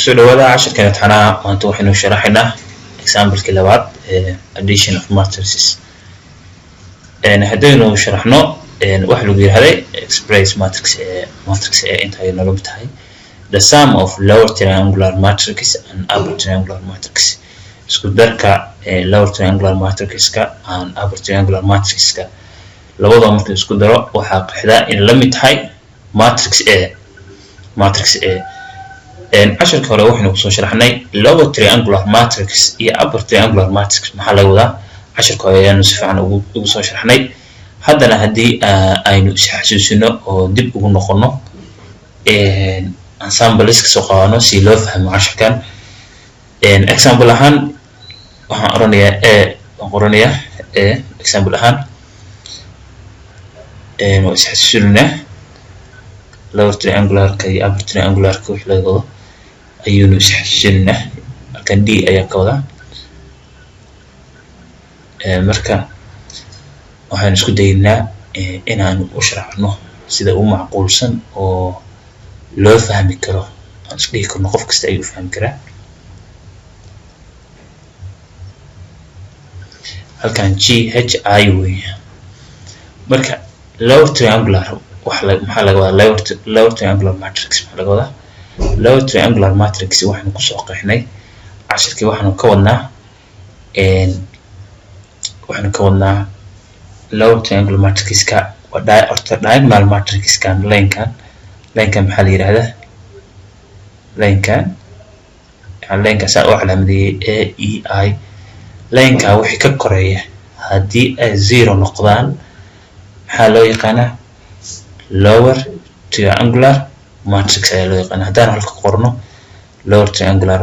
soo dhawaada casharkan taxanaha maanta waxaynu sharaxaynaa example-ka labaad addition of matrices haddaynu sharaxno waxa lagu yiraahday express matrix inta ay nolol tahay the sum of lower triangular matrices and upper triangular matrices isku darka lower triangular matriceska and upper triangular matriceska labadaba marka isku daro waxa qeexdaa in la mid tahay matrix A casharka hore waxaynu ku soo sharaxnay lower triangular matrix iyo upper triangular matrix maxaa laga wadaa casharka hore ayaanu si fiican ugu soo sharaxnay haddana haddii aynu isxasuusino oo dib ugu noqono ensembles ka soo qaadano si loo fahmo casharkan example ahaan waxaan oranayaa example ahaan oo isxasuusina lower triangular ka iyo upper triangular ka wixii laga wado ayuu isxasuusina halkan d ayaa ka wada marka waxaan isku daynaa inaan u sharaxno sida uu macquulsan oo loo fahmi karo aan isku dhigi karno qof kasta ayuu fahmi karaa halkan g h i way marka lower triangular maxaa laga wadaa lower triangular matrix maxaa laga wadaa lower triangular matrix waxaanu ku soo qeexnay casharkii waxaanu ka wadnaa lower triangular matrixka waa horta diagonal matrixkan line-kan maxaa la yiraahdaa line-ka saa oo calaamadeeyay a e i line-ka wixii ka koreeya haddii ay 0 noqdaan maxaa loo yaqaanaa lower triangular matrix ayaa loo yaqaanaa haddaan halka qorno lower triangular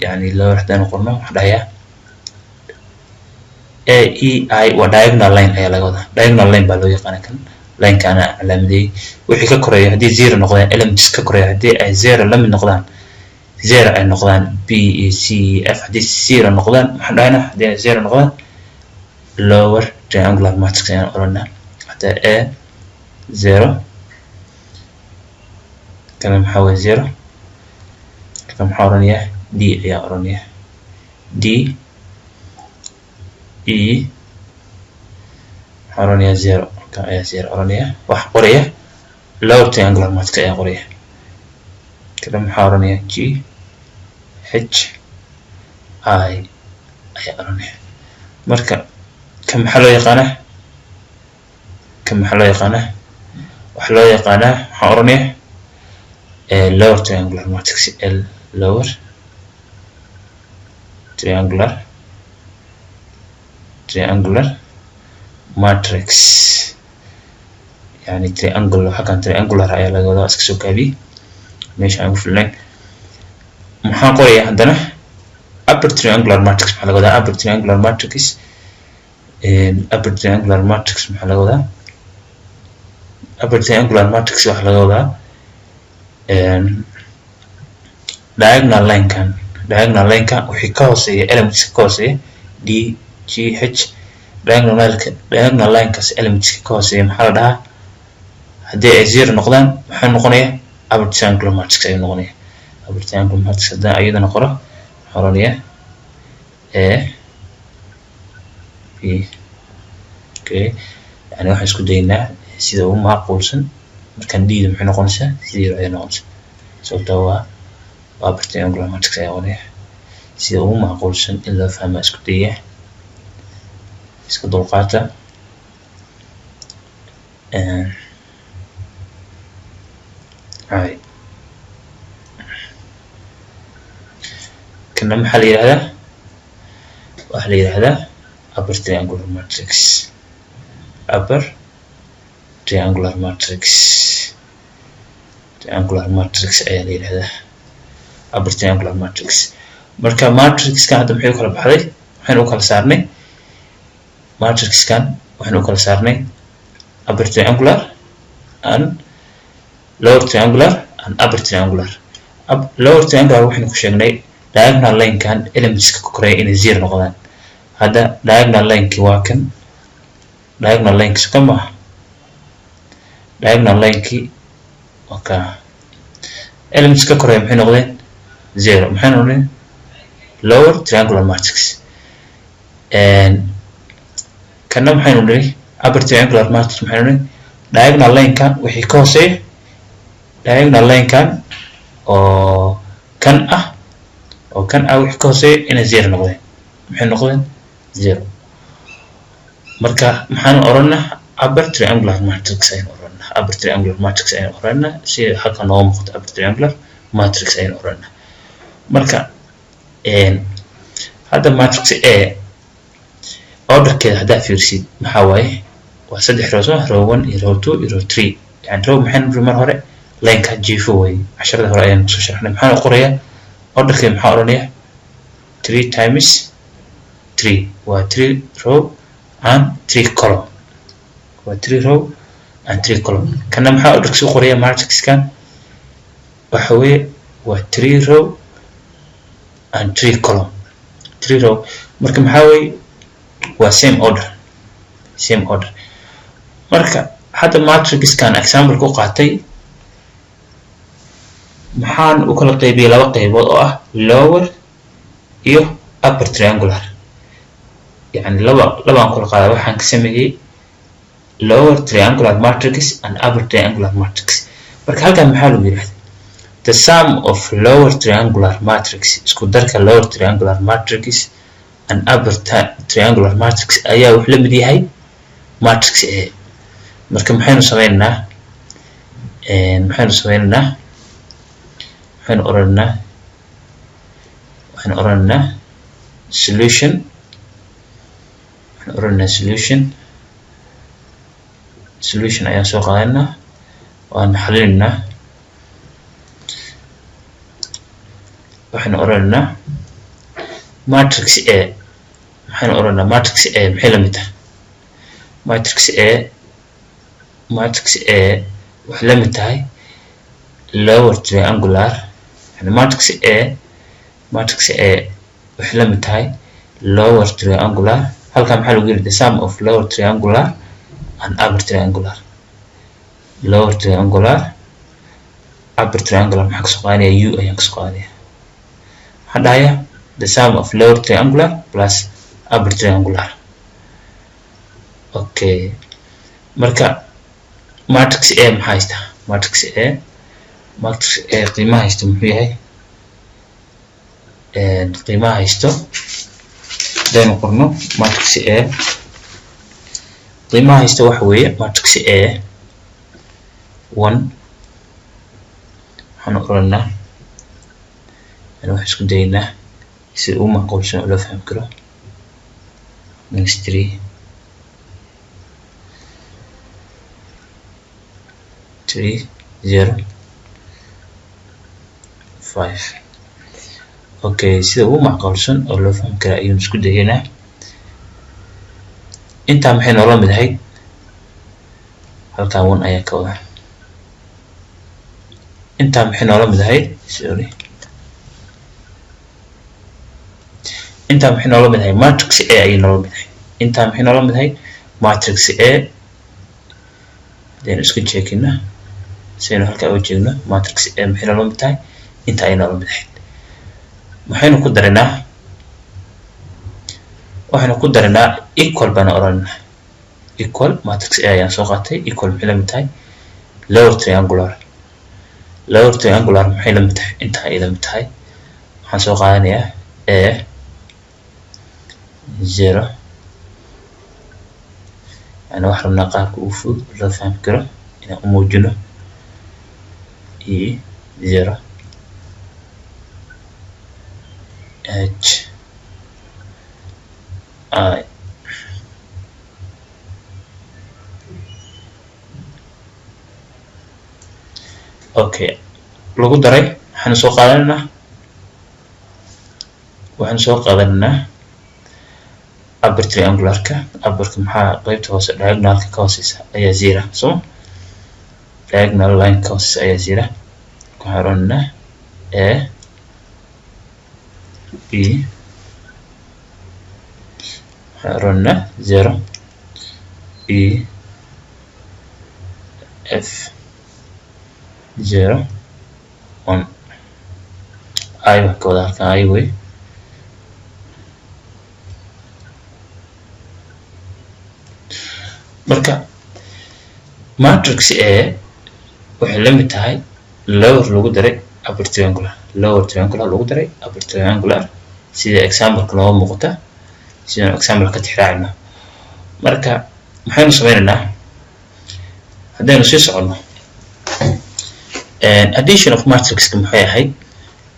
yani lower haddaan qorno waxa dhahayaa a e i waa diagonal line ayaa laga wadaa diagonal line baa loo yaqaanaa kan line-kana calaamadeeyay wixii ka koreeya haddii 0 noqdaan elements ka koreeya haddii ay 0 la mid noqdaan 0 ay noqdaan b e c f haddii 0 noqdaan maxaan dhahaynaa haddii ay 0 noqdaan lower triangular matrix ayaan oranaa hatta a 0 kana maxaa way 0 kana maxaa oranayaa d ayaa oranayaa d e maxaa oranayaa 0 kana ayaa 0 oranayaa wax qoraya lower triangular matrix ayaa qoraya kana maxaa oranayaa g h i ayaa oranayaa marka kan maxaa loo yaqaanaa waxa loo yaqaanaa waxaan oranayaa lower triangular matrix l lower triangular matrix yani triangle halkan triangular ayaa laga wadaa iska soo kaabi meesha aan ku filnay maxaan qorayaa haddana upper triangular matrix maxaa laga wadaa upper triangular matrix maxaa laga wadaa upper triangular matrix waxa laga wadaa diagonal line-ka wixii ka hooseeya elements ka hooseeya d g h diagonal line-kaas elements ka hooseeya maxaa la dhahaa haddii ay 0 noqdaan maxaa noqonaya upper triangular matrix ayuu noqonaya upper triangular matrix haddaan ayadana qoro waxaa oranayaa a b okay yani waxaan isku daynaa sida ugu macquulsan markaan d-da maxay noqonaysaa 0 ayay noqonaysaa sababtoo waa upper triangular matrix ayaa oranaya sida ugu macquulsan in loo fahmo isku daya iska dulqaata kana maxaa la yiraahdaa waxaa la yiraahdaa upper triangular matrix ayaa la yiraahdaa upper triangular matrix marka matrixkan hadda maxay u kala baxday waxaan u kala saarnay matrixkan waxaan u kala saarnay upper triangular and lower triangular and upper triangular lower triangular waxaan ku sheegnay diagonal line-kan elements ka koreeya inay 0 noqdaan hadda diagonal line-ki waa kan diagonal line-ki kama diagonal line-ki okay elements ka koreeya maxay noqdeen 0 maxaynu odhanay lower triangular matrix kana maxaynu odhanay upper triangular matrix maxaynu odhanay diagonal line-kan wixii ka hooseeya diagonal line-kan oo kan wixii ka hooseeya inay 0 noqdeen maxay noqdeen 0 marka maxaan oranaa upper triangular matrix ayaan oranaa upper triangular matrix ayaan oranaa si halka noo muuqdo upper triangular matrix ayaan oranaa marka hadda matrix A orderkeeda haddaa fiirsid maxaa waaye waa 3 rows row 1 iyo row 2 iyo row 3 yani row maxaan niri mar hore line-ka jiifo way casharada hore ayaan kusoo sharaxnay maxaan qorayaa orderkeeda maxaa oranayaa 3 times 3 waa 3 row and 3 column waa 3 row and 3 column kana maxaa orderkiisa u qorayaa matrix-kan waxa weeye waa 3 row and 3 column 3 row marka maxaa weeye waa same order marka hadda matrix-kan example ku qaatay maxaan u kala qaybiyay laba qaybood oo ah lower iyo upper triangular يعني لبا كل قاعدة waxaan ka sameeyay lower triangular matrix and upper triangular matrix marka halkan maxaa lagu yiraahdaa the sum of lower triangular matrix isku darka lower triangular matrix and upper triangular matrix ayaa wax la mid yahay matrix A marka maxaynu sameeynaa waxaan oranaa solution ayaan soo qaadanaa waan xalinaa waxaan oranaa matrix A maxay la mid tahay matrix A waxay la mid tahay lower triangular yani matrix A waxay la mid tahay lower triangular halkan maxaa lagu yiri the sum of lower triangular and upper triangular lower triangular upper triangular maxaa ka soo qaadanayaa u ayaan ka soo qaadanayaa waxaan dhahayaa the sum of lower triangular plus upper triangular okay marka matrix A maxaa haysta matrix A qiimaha haysto muxuu yahay qiimaha haysto دين قرنو matrix A قيمة هيستوى حوية matrix A 1 هنقرأنا أنا واحد سكون دينا يصير ما قول شنو لو فهم كده next 3 0 5 اوكي sida ugu macquulsan oo loo fahmi karo ayuu isku dayeynaa inta maxay noola mid ahayd halkan 1 ayaa ka wada inta maxay noola mid ahayd inta maxay noola mid ahayd matrix A ayay noola mid ahayd inta maxay noola mid ahayd matrix A then isku checkina sayno halka oo jeegno matrix A maxay noola mid tahay inta ay noola mid ahayd waxaynu ku daranaa equal baan oranaa equal matrix A ayaan soo qaatay equal maxay la mid tahay lower triangular maxay la mid tahay inta ay la mid tahay waxaan soo qaadanayaa A 0 yani wax rabnaa qaabka uu fudud loo fahmi karo inaan u muujino E 0 H I okay lagu daray waxaan soo qaadanaa upper triangular-ka upper-ka maxaa qaybta hoose diagonal-ka ka hooseysa ayaa 0 soo diagonal line ka hooseysa ayaa 0 waxaan oranaa A B رنا 0 E F 0 1 I baan ka wadaa halkan I wey marka matrix A waxay la mid tahay lower lagu daray upper triangular lower triangular lagu daray upper triangular sida example loo muuqata sida example ka tixraacna marka maxaynu sameynaynaa haddaynu sii socono addition of matrix maxay ahayd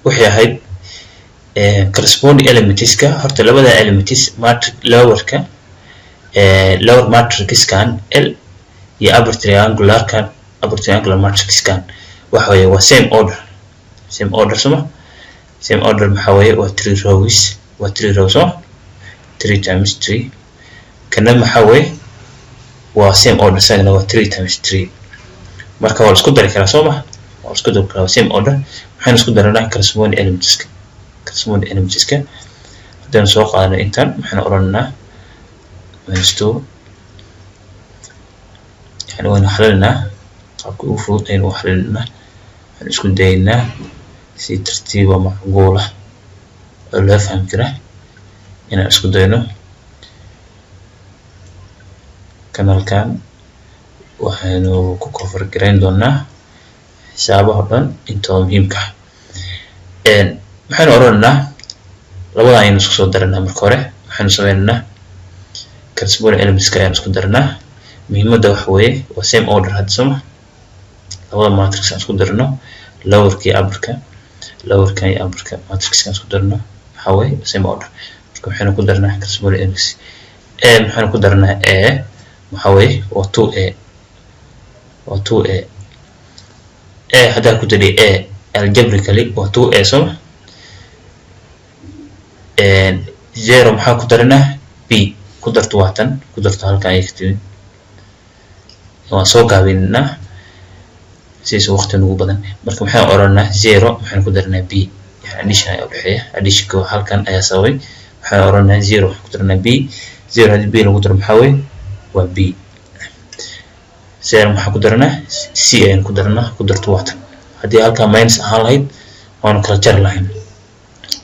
waxay ahayd corresponding elements ka horta labada elements matrix lower-ka lower matrix kan L iyo upper triangular kan upper triangular matrix kan waxa weeye waa same order soma same order waxa weeye waa 3 rows waa 3 rows 3 times 3 kana waxa weeye waa same order sagana waa 3 times 3 marka waa isku dari karaa soma waa isku dari karaa same order waxaan isku daranaa corresponding elements ka hadaan soo qaadano intan waxaan oranaa minus 2 يعني وين حللنا طبعا المفروض إنه حللنا نسكن دينا سي ترتيبه معقولة ولا أفهم كده هنا نسكن دينا كان وحنو كوفر جرين دونا حسابه هذا انتو مهم كه محن أورنا لولا أي نسخ صدرنا مركورة محن سوينا كرسبون elements كأي نسخ درنا مهمة وحوي وسيم order هاد سمع لولا matrix نسخ درنا lower كي upper كا lower كي upper كا matrix نسخ درنا حوي وسيم order محن كدرنا كرسبون elements محن كدرنا A محوي و 2A و 2A هذا كدري A algebraically و 2A سمع zero محن كدرنا B قدرت واحدا قدرت هالكا يكتب وسوق بيننا سيس وقت نوبضن مركب محن أورنا zero محن كدرنا B يعني addition أو بحية addition كوا هالكا أيساوي محن أورنا zero كدرنا B zero هذا B لو قدر محوي و B zero محن كدرنا C يعني كدرنا قدرت واحدا هذه هالكا minus هالهيد وأنا كلتر لاين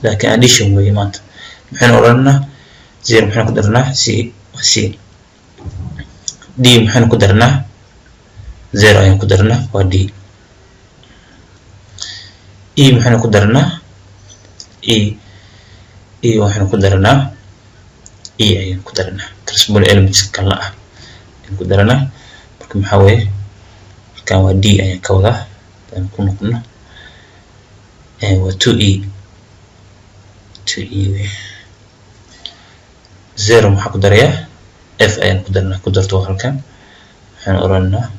لكن addition وهي مات محن أورنا zero محن كدرنا C و C D محن كدرنا zero أيام كدرنا و D E محن كدرنا E محن كدرنا E أيام كدرنا corresponding elements كلا كدرنا بكم محاوي كان و D أيام كودا كنا و 2E zero محن كدريا F أيام كدرنا كدرتو هالكان محن أورنا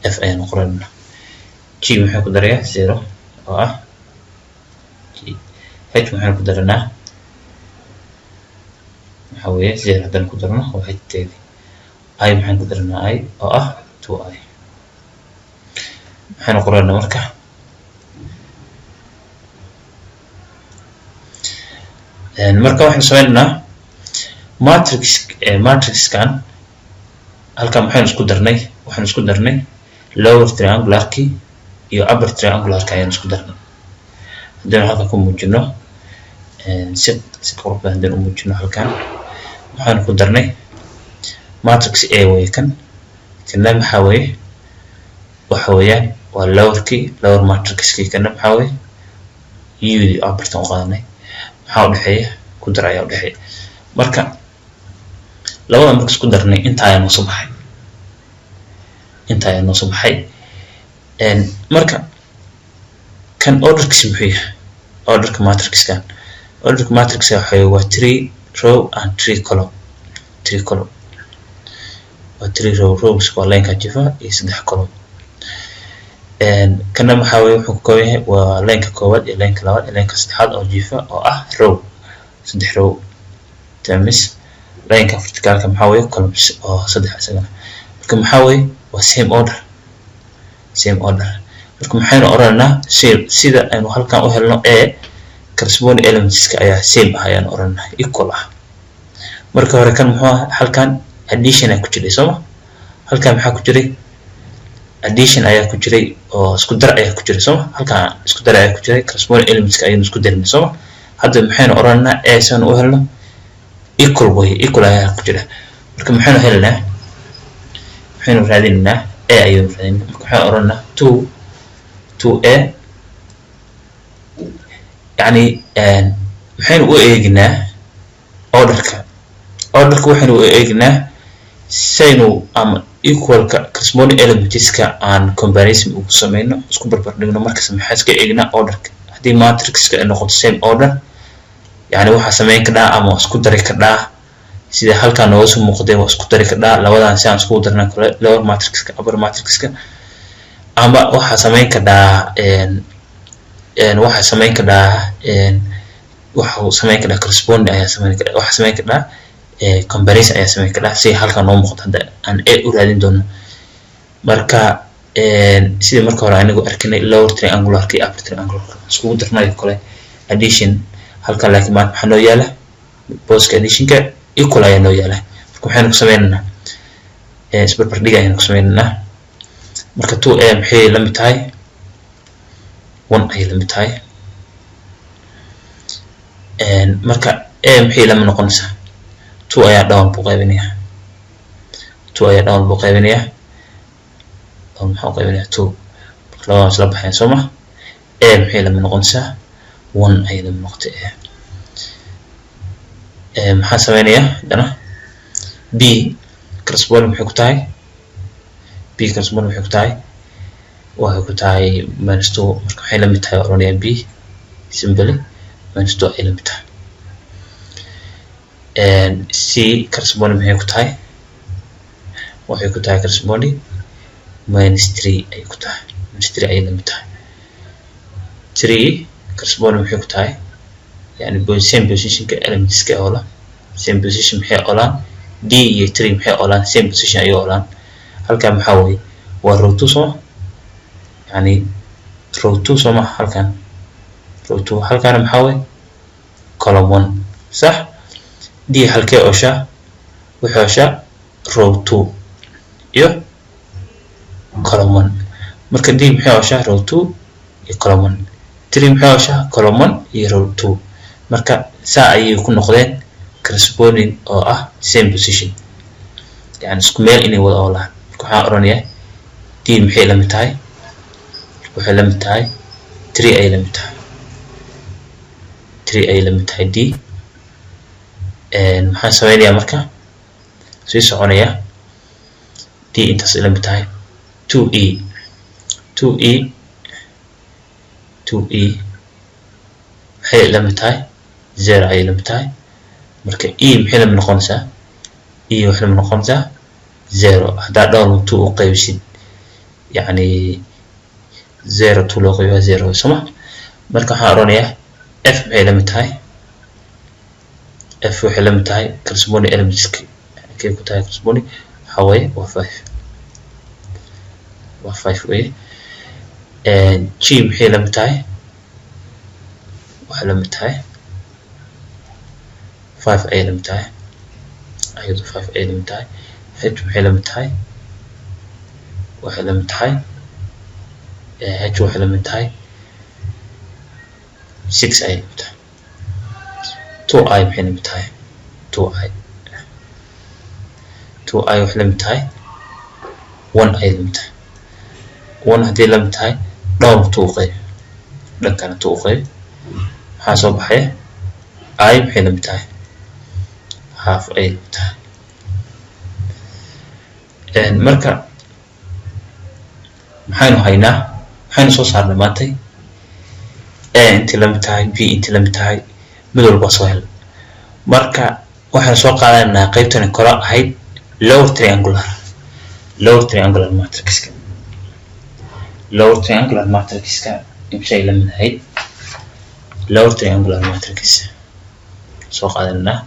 F أيام قرنا G محن كدريا zero G H محن كدرنا محوية zero هذا كدرنا و H تاني I محن كدرنا I 2I محن قرنا مركا marka waxaan sameynaa matrix kan halka waxaan isku darnay lower triangular ki iyo upper triangular ka ayaan isku darnay hadaan halka ku muujino si qurux badan hadaan u muujino halkan waxaan ku darnay matrix A way kan kana waxa weeyaan waa lower matrix ki kana waxa weey iyo upper tan qaadnay maxaa u dhaxeeya ku dar ayaa u dhaxeeya marka labada marka isku darnay inta ayaa noo soo baxay marka kan orderkiisa muxuu yahay orderka matrix waxa waa 3 row and 3 column waa 3 rows waa line ka jifa iyo 3 column kana waxa wuxuu ka kooban yahay waa line ka koowaad iyo line ka labaad iyo line ka saddexaad oo jifa oo ah row 3 row times line ka vertical ka waxa columns oo 3 asagana marka waxa waa same order marka maxaynu oranaa sida aynu halkan u helno A corresponding elements ka ayaa same ah ayaan oranaa equal ah marka hore kan halkan addition ay ku jiray soo halkan maxaa ku jiray addition ayaa ku jiray oo isku dar ayaa ku jira soo halkaan isku dar ayaa ku jira corresponding elements ayaynu isku darin soo hadda maxaynu oranaa a san u helno equal way equal ayaa ku jira marka maxaynu helnaa maxaynu raadinaa a ayaynu raadinaa marka waxaan oranaa 2a yani maxaynu u eegnaa orderka waxaynu u eegnaa saynu ama equalka corresponding elementska aan comparison ugu sameeyno isku barbar dhigno markaas maxaa iska eegnaa orderka hadii matrixka ay noqoto same order yani waxa sameyn karaa ama isku dari karaa sida halkaan oo soo muuqday waa isku dari karaa labadan si aan isku darna kale lower matrixka upper matrixka ama waxa sameyn karaa waxa sameyn karaa corresponding ayaa sameyn karaa waxa sameyn karaa comparison ayaa sameyn karaa si halkaan noo muuqdo hadda aan a u raadin doono marka sida marka hore anigu arkinay lower triangular iyo upper triangular isku darnay kale addition halkaan laakiin waxa noo yaala boska additionka equal ayaa noo yaala marka waxaan ku sameeynaa isbarbar dhig ayaan ku sameeynaa marka 2a maxay la mid tahay 1 ay la mid tahay marka a maxay la mid noqonaysaa 2 ayaa down buu qaybinayaa 2 ayaa down buu qaybinayaa down maxaa qaybinayaa 2 marka labadaas la baxeen soo ma a maxay la mid noqonaysaa 1 ay la mid noqotay maxaa sameynaya dana b corresponding maxay ku tahay b corresponding maxay ku tahay waxay ku tahay -2 marka waxay la mid tahay oranaya b simply -2 ay la mid tahay c corresponding maxay ku tahay waxay ku tahay corresponding -3 ay ku tahay -3 ay la mid tahay 3 corresponding maxay ku tahay يعني same position ka elements ka oola same position maxay oolaan d iyo 3 maxay oolaan same position ay oolaan halka maxaa weey waa row 2 soo يعني row 2 soo ma halkan row 2 halkan maxaa weey column 1 صح d halkee oosha wuxuu oosha row 2 iyo column 1 marka d maxay oosha row 2 iyo column 1 3 maxay oosha column 1 iyo row 2 marka saa ayay ku noqdeen corresponding oo ah same position yani isku meel inay wada oolaan marka waxaan oranayaa d maxay la mid tahay waxay la mid tahay 3 ay la mid tahay 3 ay la mid tahay d maxaan sameynayaa marka sii soconaya d intaas ay la mid tahay 2e maxay la mid tahay 0 ay la mid tahay marka e maxay la mid noqonaysaa e waxay la mid noqonaysaa 0 hadaa down 2 u qaybsid yani 0 2 loo qaybiyo 0 soma marka waxaan oranayaa f maxay la mid tahay f waxay la mid tahay corresponding elements yani kee ku tahay corresponding waxa weeye waa 5 weeye g maxay la mid tahay waxay la mid tahay 5 ay la mid tahay ayadu 5 ay la mid tahay h maxay la mid tahay waxay la mid tahay h waxay la mid tahay 6 ay la mid tahay 2i maxay la mid tahay 2i waxay la mid tahay 1 ay la mid tahay 1 haddii la mid tahay down 2 qayb dhankana 2 qayb maxaa soo baxaya i maxay la mid tahay half ay la mid tahay marka maxaynu haynaa waxaynu soo saarnay maantay a intii la mid tahay b intii la mid tahay mid walba soo hel marka waxaan soo qaadanaynaa qaybtan kore ahayd lower triangular matrixka imshay la mid ahayd lower triangular matrix soo qaadanaynaa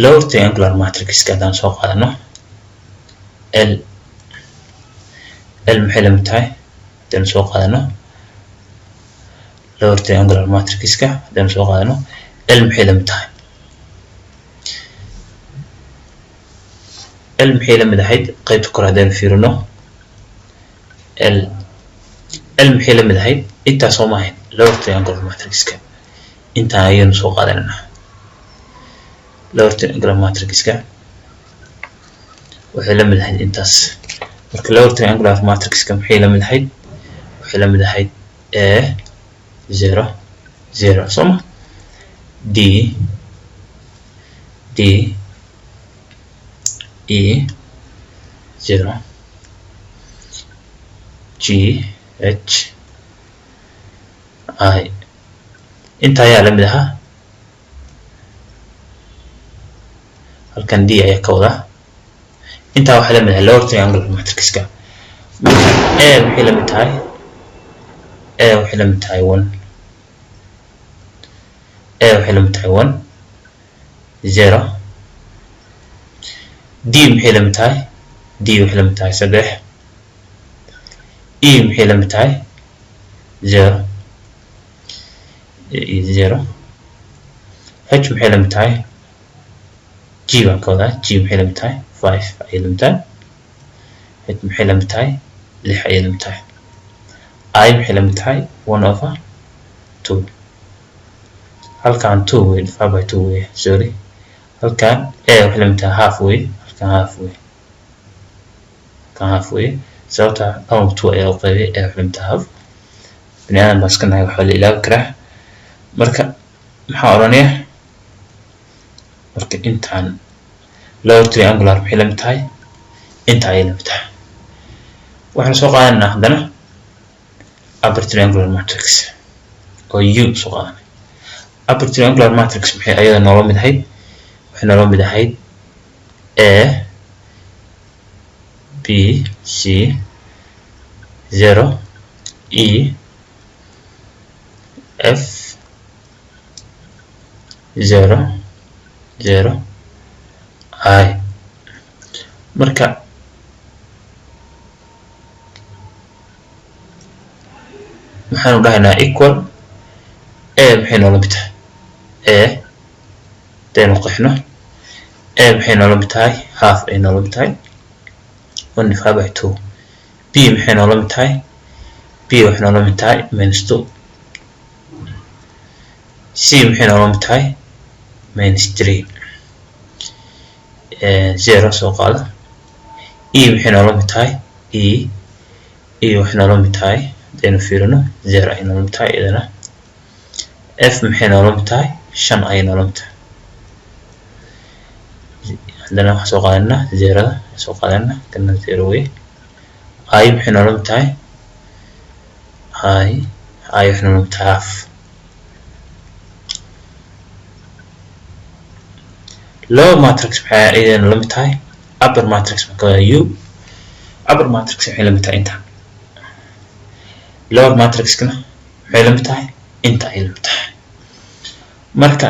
lower triangular matrix kadaan soo qaadano l maxay la mid tahay hadaan soo qaadano lower triangular matrix hadaan soo qaadano l maxay la mid tahay l maxay la mid ahayd qaybta kore haddaan fiirino l maxay la mid ahayd intaas soo maahayn lower triangular matrix-ka intaan ayaynu soo qaadanaynaa lower triangular matrix-ka waxay la mid ahayd intaas marka lower triangular matrix-ka maxay la mid ahayd waxay la mid ahayd a 0 0 soo ma d e 0 g h I inta ayaa la mid ahaa halkan d ayaa ka wada inta waxay la mid ahay lower triangular matrix-ka a waxay la mid tahay 1 a waxay la mid tahay 1 0 d maxay la mid tahay d waxay la mid tahay 3 e maxay la mid tahay 0 h maxay la mid tahay g baan ka wadaa g maxay la mid tahay 5 ayay la mid tahay h maxay la mid tahay 6 ayay la mid tahay I maxay la mid tahay 1/2 halkan 2 way divided by 2 way sorry halkan a waxay la mid tahay half way halkan half way sababta power 2 ayaa u qaybay a waxay la mid tahay half binaadam baa iska nahay waxaa la ilaawi karaa marka maxaa odhanayaa marka intaan lower triangular maxay la mid tahay inta ayay la mid tahay waxaan soo qaadanaynaa haddana upper triangular matrix oo u soo qaadanay upper triangular matrix maxay ayada noola mid ahayd waxay noola mid ahayd a b c 0 e f 0 0 I marka maxaanu dhahaynaa equal a maxay noola mid tahay a hadaynu qeexno a maxay noola mid tahay half ay noola mid tahay 1/2 b maxay noola mid tahay b waxay noola mid tahay -2 c maxay noola mid tahay -3 0 soo qaada e maxay noola mid tahay e waxay noola mid tahay hadaynu fiirino 0 ay noola mid tahay idana f maxay noola mid tahay 5 ay noola mid tahay haddana waxaan soo qaadanaa 0da soo qaadanaa kana 0 way I maxay noola mid tahay I waxay noola mid tahay half lower matrix maxay ayadana la mid tahay upper matrix marka u upper matrix waxay la mid tahay inta lower matrix-kana waxay la mid tahay inta ay la mid tahay marka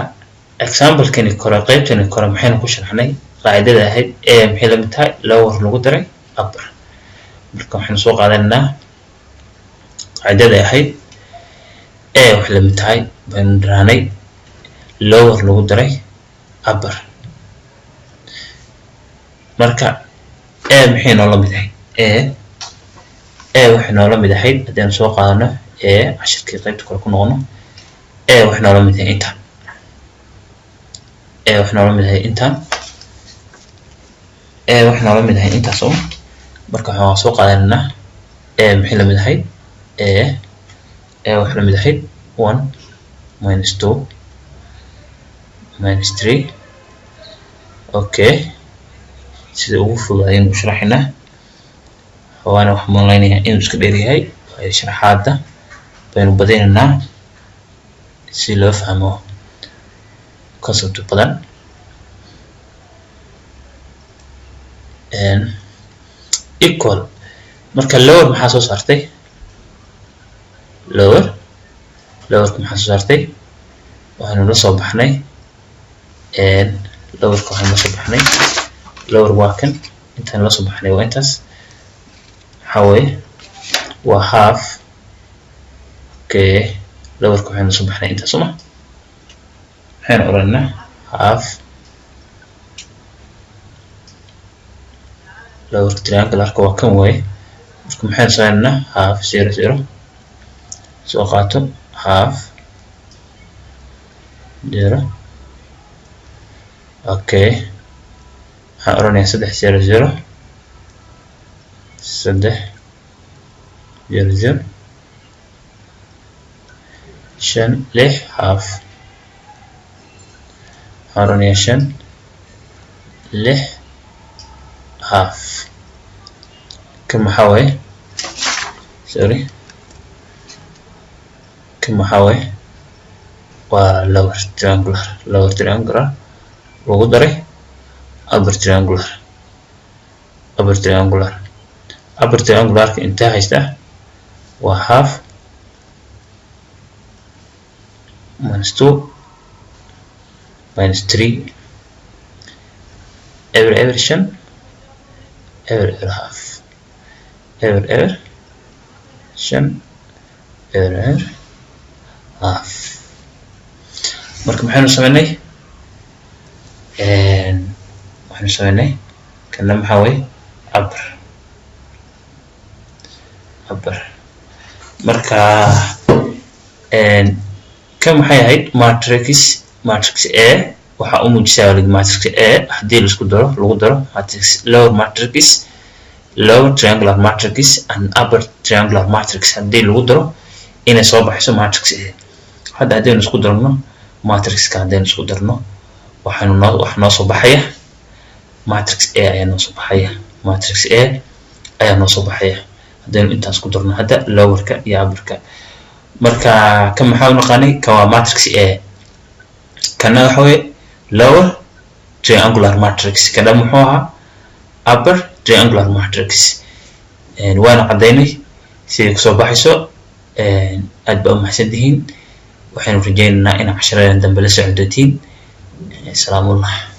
example-kani kore qaybtani kore maxaynu ku sharaxnay qaacidada ahayd a maxay la mid tahay lower lagu daray upper marka waxaynu soo qaadanaynaa qaacidada ahayd a waxay la mid tahay baynu dhiraanay lower lagu daray upper marka a maxay noola mid ahayd a waxay noola mid ahayd haddaynu soo qaadano a cashirkii qaybta kore ku noqono a waxay noola mid ahayd intaan a waxay noola mid ahayd intaan a waxay noola mid ahayd intaas oo marka waxaan soo qaadanaynaa a maxay la mid ahayd a waxay la mid ahayd 1 -2 -3 okay sida ugu fudud ayaynu sharaxaynaa waana waxaan malaynayaa inuu iska dheer yahay sharaxaadda baynu badinaynaa si loo fahmo concept badan equal marka lower maxaa soo saartay lowerka maxaa soo saartay waxaanu la soo baxnay lowerka waxaanu la soo baxnay lower waa kan intaan la soo baxnay waa intaas waxaa weeye waa half okay lowerka waxaanu la soo baxnay intaas uma waxaynu odhanaa half lower triangular waa kan way marka maxaan sameynaa half 0 0 soo qaato half 0 okay waxaan oranayaa 3 0 0 3 0 0 5 6 half oranayaa 5 6 half كم حوالي sorry كم حوالي lower triangular وقدره upper triangular انتهى هيسته half minus 2 minus 3 every shan every half every shan every half marka maxaynu sameynay kana maxaa way upper marka kan maxay ahayd matrix A waxa uu muujisaa matrix A hadii lagu daro matrix lower triangular matrix and upper triangular matrix hadii lagu daro inay soo baxayso matrix A hadda hadii isku darno matrix ka hadii isku darno waxa noo soo baxaya matrix A ayaa noo soo baxaya hadii intaas ku darno hadda lower ka iyo upper ka marka kan maxaa naqaanay ka waa matrix A kana waxa way lower triangular matrix kana muxuu ahaa upper triangular matrix waana cadeynay sidii ku soo baxayso aad ba mahadsantihiin waxaan rajaynaynaa in casharada dambe la socodtiin salaamu alaykum